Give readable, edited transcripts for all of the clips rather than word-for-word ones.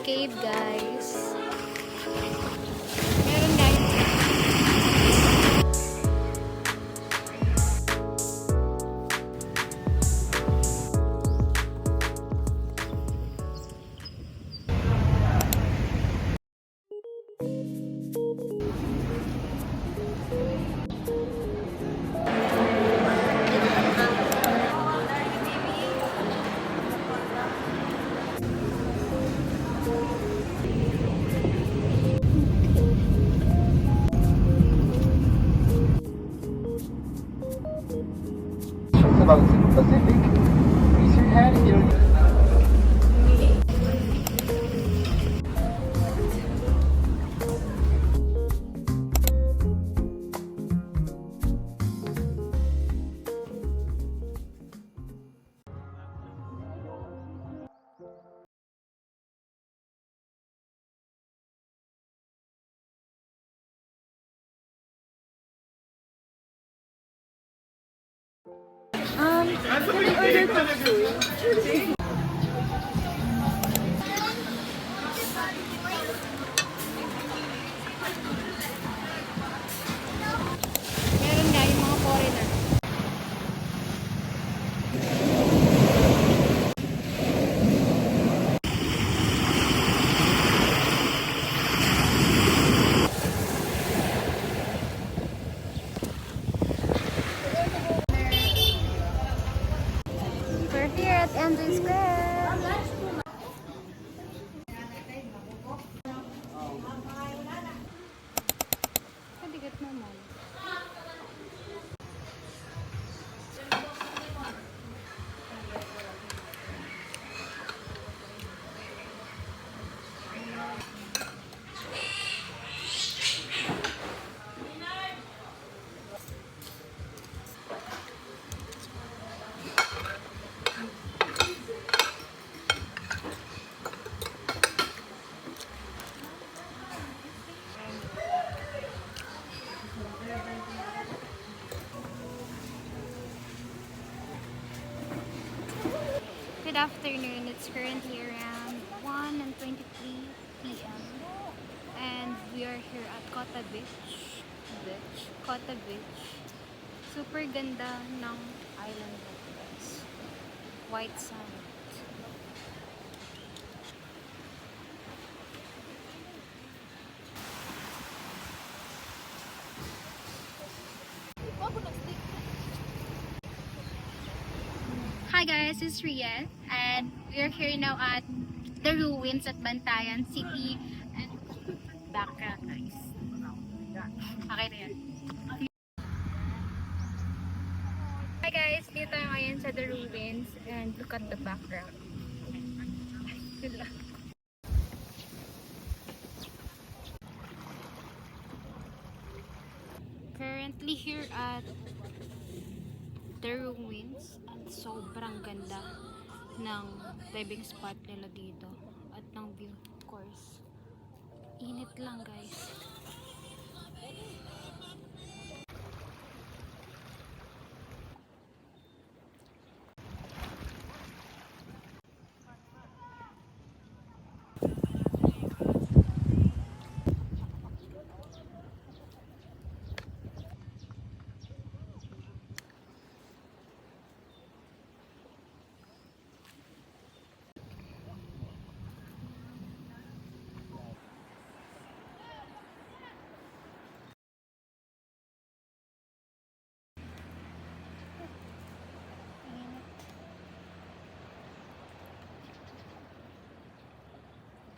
cave, guys. Meron guys. About the Pacific, raise your hand if you're... Meron guys, mga foreigner. We're here at MJ Square. Kadigat naman. Good afternoon. It's currently around 1:23 p.m. and we are here at Kota Beach. Kota Beach. Super ganda ng island na ito, guys. White sand. Hi guys, it's Ria and we are here now at the ruins at Bantayan City and background guys. Okay na yan. Hi guys, dito tayo ngayon sa the ruins and look at the background. Currently here at the ruins at sobrang ganda ng diving spot nila dito at ng view, of course. Init lang guys.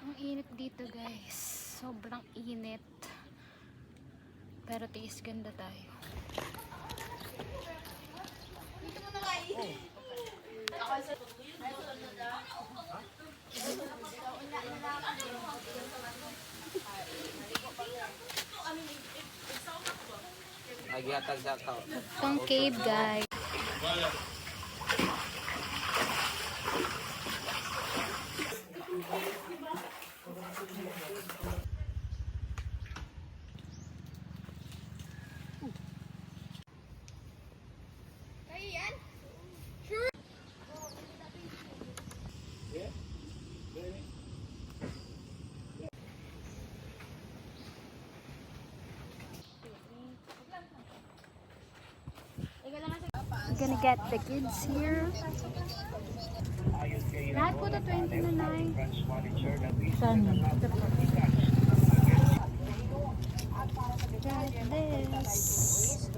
Ang init dito guys, sobrang init, pero tiis ganda tayo. Nagyatag sa tao. Itong cave guys. gonna get the kids here. Lahat po to 20 na lang. Saan? Get this.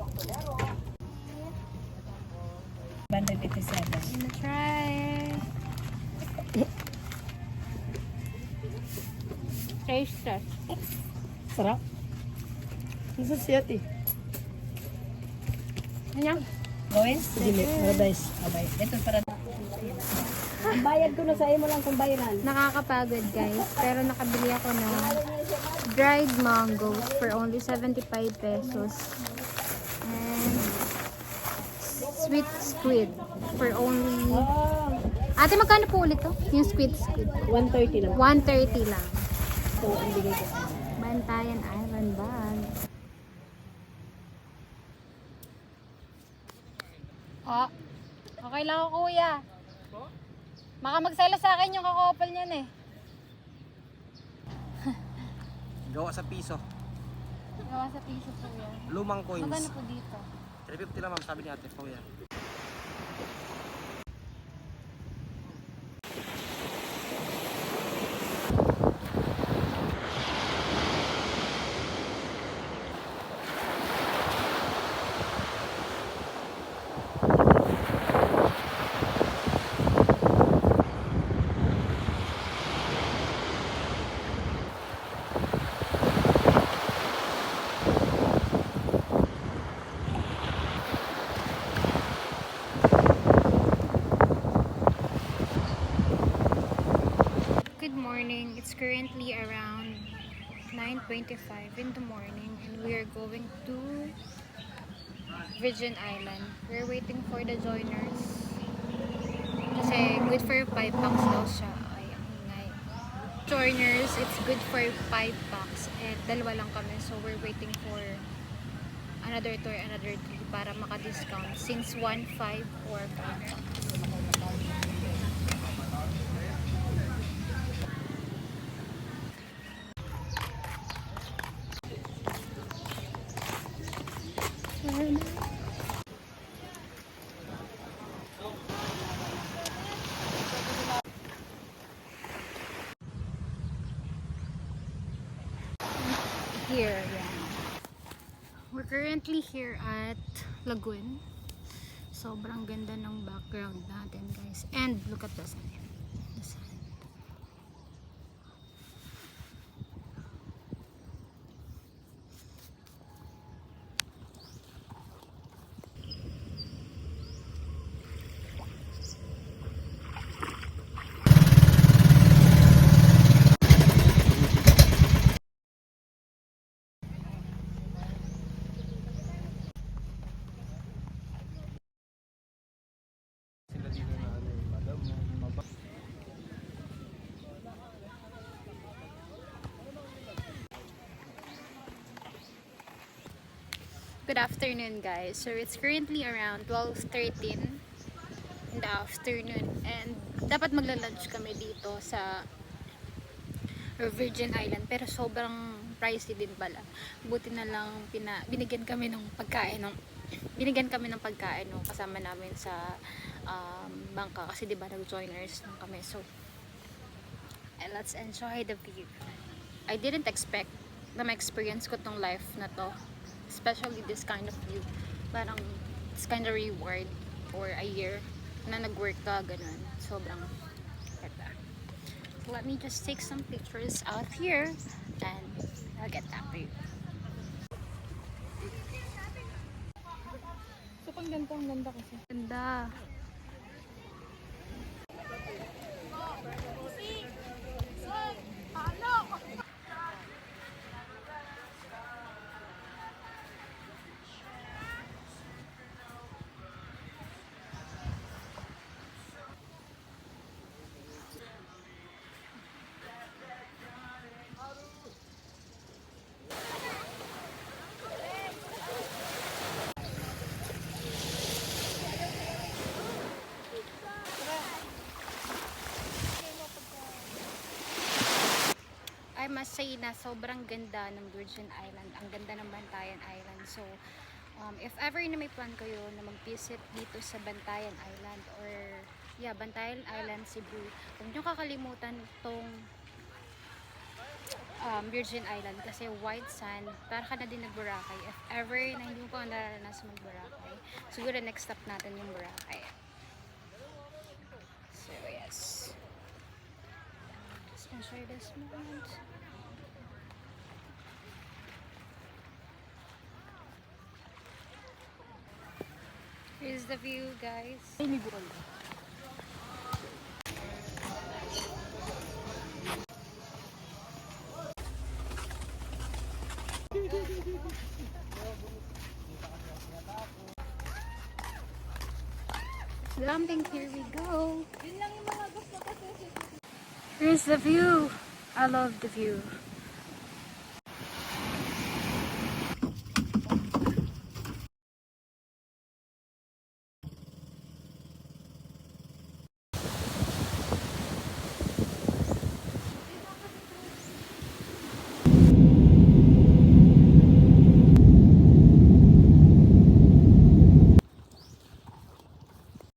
187. Gonna try. Taste test. Sarap. Isa siya ti. Ano? Gawin? Dili. Paradise. Abay. Ito para. Ang bayad ko na sa imo lang kung bayaran. Nakakapagod guys, pero nakabili ako ng dried mangoes for only 75 pesos. And sweet squid for only... Ate, magkano po ulit to? Yung sweet squid. 130 lang. 130 lang. So, ang bigay ko. Bantayan Island bag. Oh, okay lang ako kuya. Baka magselo sa akin yung kakopal niyan eh. Gawa sa piso. Gawa sa piso po yan. Lumang coins. Magkano po dito? 350 lang ma'am, sabi ni ate po yan. Good morning. It's currently around 9:25 in the morning and we are going to Virgin Island. We're waiting for the joiners. Kasi good for 5 packs daw siya. Ay, ang ingay. Joiners, it's good for 5 packs. And dalawa lang kami. So we're waiting for another 2 or another 3 para maka-discount. Since 1, 5 or 5 packs. Here, yeah. We're currently here at Lagoon. Sobrang ganda ng background natin, guys. And look at the sun. The sun. Good afternoon, guys. So it's currently around 12:13 in the afternoon and dapat magla-lunch kami dito sa Virgin Island pero sobrang pricey din pala. Buti na lang binigyan kami ng pagkain ng kasama namin sa bangka kasi 'di ba nag-joiners lang kami. So and let's enjoy the view. I didn't expect na ma-experience ko tong life na to. Especially this kind of view. Parang it's kind of reward for a year na nag-work ka, ganun. Sobrang ganda. So let me just take some pictures out here and I'll get back to you. So, pang ganito, ang ganda kasi. Ganda. I must say na sobrang ganda ng Virgin Island. Ang ganda ng Bantayan Island. So, If ever na may plan kayo na mag-visit dito sa Bantayan Island or Bantayan Island, Cebu, huwag nyo kakalimutan itong Virgin Island kasi white sand, para ka na din nag-Boracay. If ever na hindi mo pa naranasan mag-Boracay, siguro next stop natin yung Boracay. So yes, just enjoy this moment. Here's the view, guys. Glamping, here we go. Here's the view. I love the view.